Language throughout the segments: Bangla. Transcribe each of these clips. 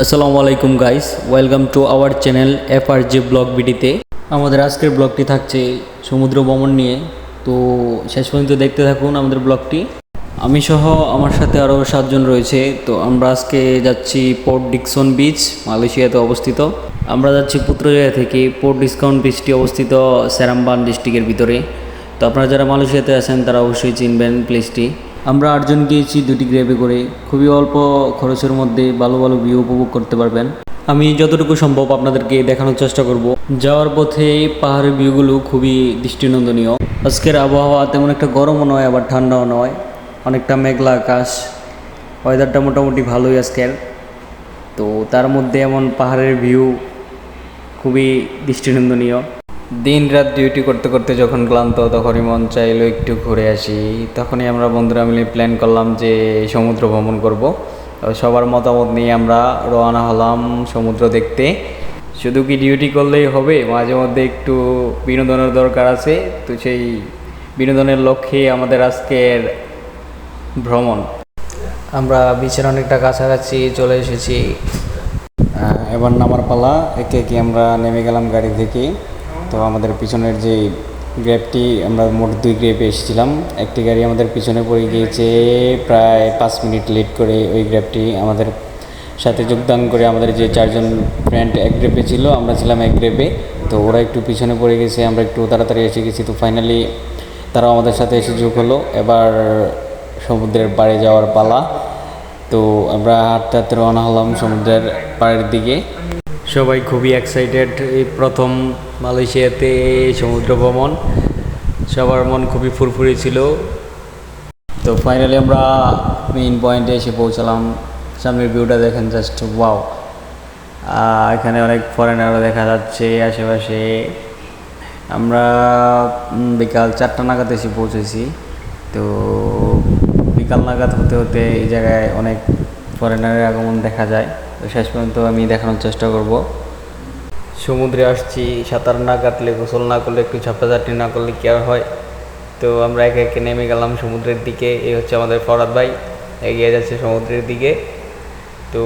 আসসালামু আলাইকুম guys, welcome to our channel FRJ blog বিডিতে। আমাদের আজকের ব্লগটি থাকছে সমুদ্র ভ্রমণ নিয়ে। তো শেষ পর্যন্ত দেখতে থাকুন আমাদের ব্লগটি। আমি সহ আমার সাথে আরও 7 জন রয়েছে। তো আমরা আজকে যাচ্ছি পোর্ট ডিকসন বিচ, মালয়েশিয়াতে অবস্থিত। আমরা যাচ্ছি পুত্রজয়া থেকে। পোর্ট ডিকসন বিচটি অবস্থিত সেরাম্বান ডিস্ট্রিক্টের ভিতরে। তো আপনারা যারা মালয়েশিয়াতে আছেন তারা অবশ্যই চিনবেন প্লেসটি। আমরা 8 জন গিয়েছি 2টি গ্রেভে করে। খুবই অল্প খরচের মধ্যে ভালো ভালো ভিউ উপভোগ করতে পারবেন। আমি যতটুকু সম্ভব আপনাদেরকে দেখানোর চেষ্টা করব। যাওয়ার পথে পাহাড়ের ভিউগুলো খুবই দৃষ্টিনন্দনীয়। আজকের আবহাওয়া তেমন একটা গরমও নয় আবার ঠান্ডাও নয়, অনেকটা মেঘলা আকাশ। ওয়েদারটা মোটামুটি ভালোই আজকের। তো তার মধ্যে এমন পাহাড়ের ভিউ খুবই দৃষ্টিনন্দনীয়। দিন রাত ডিউটি করতে করতে যখন ক্লান্ত, তখনই মন চাইলো একটু ঘুরে আসি। তখনই আমরা বন্ধুরা মিলে প্ল্যান করলাম যে সমুদ্র ভ্রমণ করব। সবার মতামত নিয়ে আমরা রওনা হলাম সমুদ্র দেখতে। শুধু কি ডিউটি করলেই হবে, মাঝে মধ্যে একটু বিনোদনের দরকার আছে। তো সেই বিনোদনের লক্ষ্যে আমাদের আজকের ভ্রমণ। আমরা বিচের অনেকটা কাছাকাছি চলে এসেছি। এবার নামার পালা। একে একে আমরা নেমে গেলাম গাড়ি থেকে। তো আমাদের পিছনের যে গ্র্যাবটি, আমরা মোট 2 গ্র্যাবে এসেছিলাম। একটি গাড়ি আমাদের পিছনে পড়ে গিয়েছে প্রায় 5 মিনিট লেট করে। ওই গ্র্যাবটি আমাদের সাথে যোগদান করে আমাদের যে 4 জন ফ্রেন্ড এক গ্র্যাবে ছিল, আমরা ছিলাম এক গ্র্যাবে। তো ওরা একটু পিছনে পড়ে গেছে, আমরা একটু তাড়াতাড়ি এসে গেছি। তো ফাইনালি তারাও আমাদের সাথে এসে যোগ হলো। এবার সমুদ্রের পাড়ে যাওয়ার পালা। তো আমরা হাঁটতে হাঁটতে রওনা হলাম সমুদ্রের পাড়ের দিকে। সবাই খুবই এক্সাইটেড, এই প্রথম মালয়েশিয়াতে সমুদ্র ভ্রমণ। সবার মন খুবই ফুরফুরে ছিল। তো ফাইনালি আমরা মেইন পয়েন্টে এসে পৌঁছালাম। সামনের ভিউটা দেখেন, জাস্ট ওয়াও। এখানে অনেক ফরেনারও দেখা যাচ্ছে আশেপাশে। আমরা বিকাল 4টা নাগাদ এসে পৌঁছেছি। তো বিকাল নাগাদ হতে হতে এই জায়গায় অনেক ফরেনারের আগমন দেখা যায়। তো শেষ পর্যন্ত আমি দেখানোর চেষ্টা করব। সমুদ্রে আসছি, সাঁতার না কাটলে, গোসল না করলে, একটু ঝাপটাঝাপটি না করলে কি আর হয়। তো আমরা একে একে নেমে গেলাম সমুদ্রের দিকে। এই হচ্ছে আমাদের ফরাদ ভাই, এগিয়ে যাচ্ছে সমুদ্রের দিকে। তো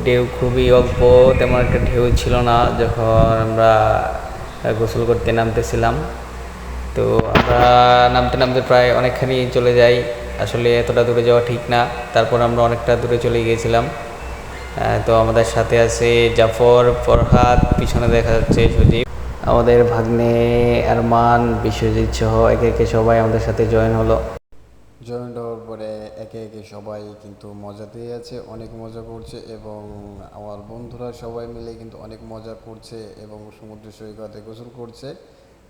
ঢেউ খুবই অল্প, তেমন একটা ঢেউ ছিল না যখন আমরা গোসল করতে নামতেছিলাম। তো আমরা নামতে নামতে প্রায় অনেকখানি চলে যাই। আসলে এতটা দূরে যাওয়া ঠিক না, তারপর আমরা অনেকটা দূরে চলে গিয়েছিলাম। তো আমাদের সাথে আছে জাফর, ফরহাদ, পিছনে দেখা যাচ্ছে সজীব, আমাদের ভাগ্নে আরমান, বিশ্বজিৎ সহ একে একে সবাই আমাদের সাথে জয়েন হলো। জয়েন্ট হওয়ার পরে একে একে সবাই কিন্তু মজাতেই আছে, অনেক মজা করছে। এবং আমার বন্ধুরা সবাই মিলে কিন্তু অনেক মজা করছে এবং সমুদ্র সৈকতে গোসল করছে।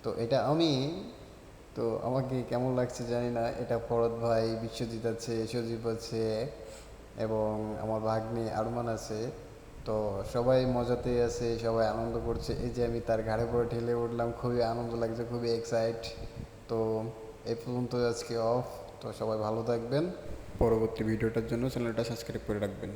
তো এটা আমি, তো আমাকে কেমন লাগছে জানি না। এটা ফরদ ভাই, বিশ্বজিৎ আছে, সজীব আছে এবং আমার ভাগ্নে আরমান আছে। তো সবাই মজাতেই আছে, সবাই আনন্দ করছে। এই যে আমি তার ঘাড়ে পরে ঠেলে উঠলাম, খুবই আনন্দ লাগছে, খুবই এক্সাইট। তো এই পর্যন্ত আজকে অফ। তো সবাই ভালো থাকবেন। পরবর্তী ভিডিওটার জন্য চ্যানেলটা সাবস্ক্রাইব করে রাখবেন।